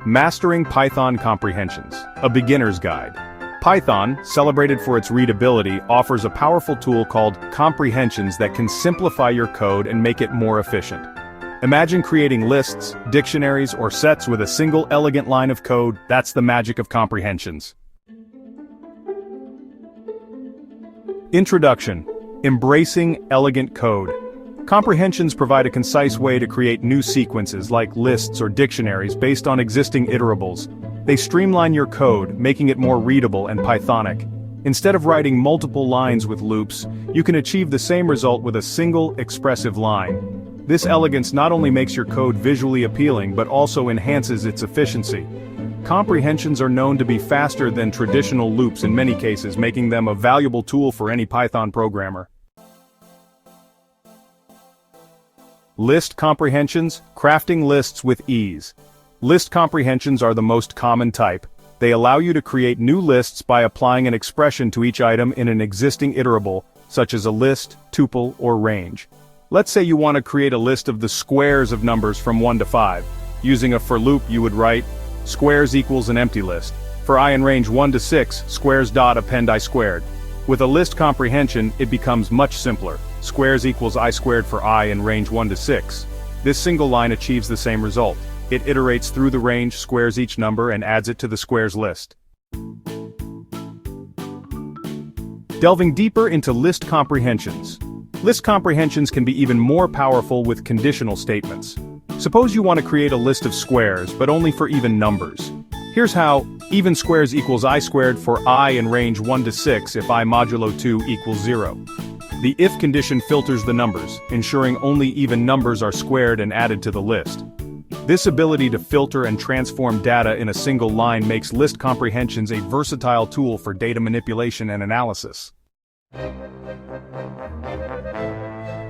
Mastering Python Comprehensions, a beginner's guide. Python, celebrated for its readability, offers a powerful tool called Comprehensions that can simplify your code and make it more efficient. Imagine creating lists, dictionaries, or sets with a single elegant line of code. That's the magic of Comprehensions. Introduction. Embracing elegant code. Comprehensions provide a concise way to create new sequences like lists or dictionaries based on existing iterables. They streamline your code, making it more readable and Pythonic. Instead of writing multiple lines with loops, you can achieve the same result with a single, expressive line. This elegance not only makes your code visually appealing but also enhances its efficiency. Comprehensions are known to be faster than traditional loops in many cases, making them a valuable tool for any Python programmer. List comprehensions, crafting lists with ease. List comprehensions are the most common type. They allow you to create new lists by applying an expression to each item in an existing iterable, such as a list, tuple, or range. Let's say you want to create a list of the squares of numbers from 1 to 5. Using a for loop, you would write squares equals an empty list. For I in range 1 to 6, squares dot append I squared. With a list comprehension, it becomes much simpler. Squares equals I squared for I in range 1 to 6. This single line achieves the same result. It iterates through the range, squares each number, and adds it to the squares list. Delving deeper into list comprehensions. List comprehensions can be even more powerful with conditional statements. Suppose you want to create a list of squares, but only for even numbers. Here's how: even squares equals I squared for I in range 1 to 6 if I modulo 2 equals 0. The if condition filters the numbers, ensuring only even numbers are squared and added to the list. This ability to filter and transform data in a single line makes list comprehensions a versatile tool for data manipulation and analysis.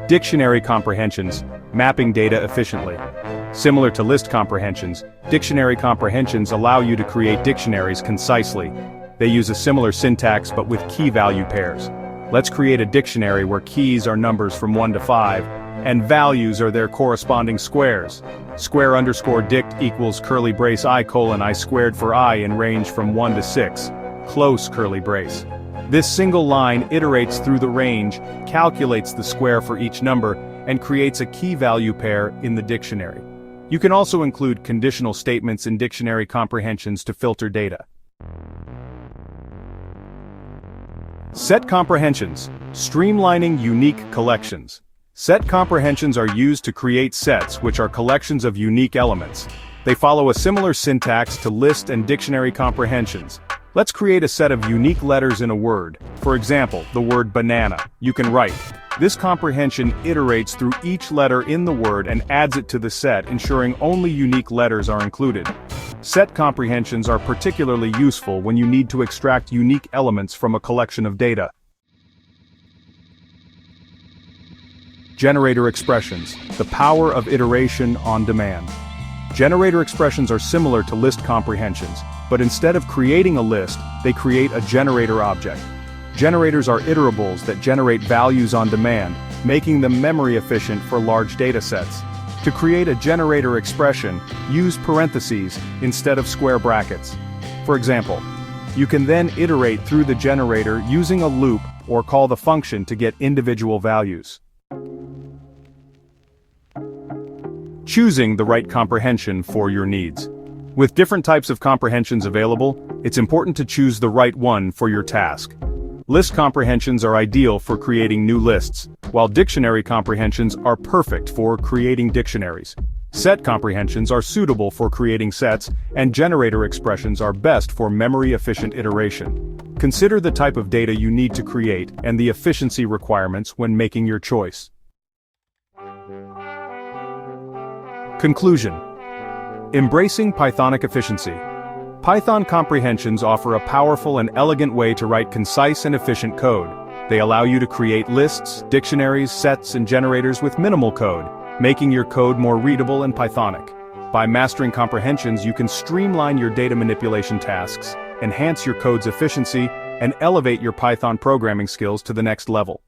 Dictionary comprehensions, mapping data efficiently. Similar to list comprehensions, dictionary comprehensions allow you to create dictionaries concisely. They use a similar syntax but with key value pairs. Let's create a dictionary where keys are numbers from 1 to 5, and values are their corresponding squares. Square underscore dict equals curly brace I colon I squared for I in range from 1 to 6. Close curly brace. This single line iterates through the range, calculates the square for each number, and creates a key value pair in the dictionary. You can also include conditional statements in dictionary comprehensions to filter data. Set comprehensions, streamlining unique collections. Set comprehensions are used to create sets which are collections of unique elements. They follow a similar syntax to list and dictionary comprehensions. Let's create a set of unique letters in a word. For example, the word banana. You can write. This comprehension iterates through each letter in the word and adds it to the set, ensuring only unique letters are included. Set comprehensions are particularly useful when you need to extract unique elements from a collection of data. Generator expressions, the power of iteration on demand. Generator expressions are similar to list comprehensions, but instead of creating a list, they create a generator object. Generators are iterables that generate values on demand, making them memory efficient for large data sets. To create a generator expression, use parentheses instead of square brackets. For example, you can then iterate through the generator using a loop or call the function to get individual values. Choosing the right comprehension for your needs. With different types of comprehensions available, it's important to choose the right one for your task. List comprehensions are ideal for creating new lists, while dictionary comprehensions are perfect for creating dictionaries. Set comprehensions are suitable for creating sets, and generator expressions are best for memory-efficient iteration. Consider the type of data you need to create and the efficiency requirements when making your choice. Conclusion. Embracing Pythonic efficiency. Python comprehensions offer a powerful and elegant way to write concise and efficient code. They allow you to create lists, dictionaries, sets, and generators with minimal code, making your code more readable and Pythonic. By mastering comprehensions, you can streamline your data manipulation tasks, enhance your code's efficiency, and elevate your Python programming skills to the next level.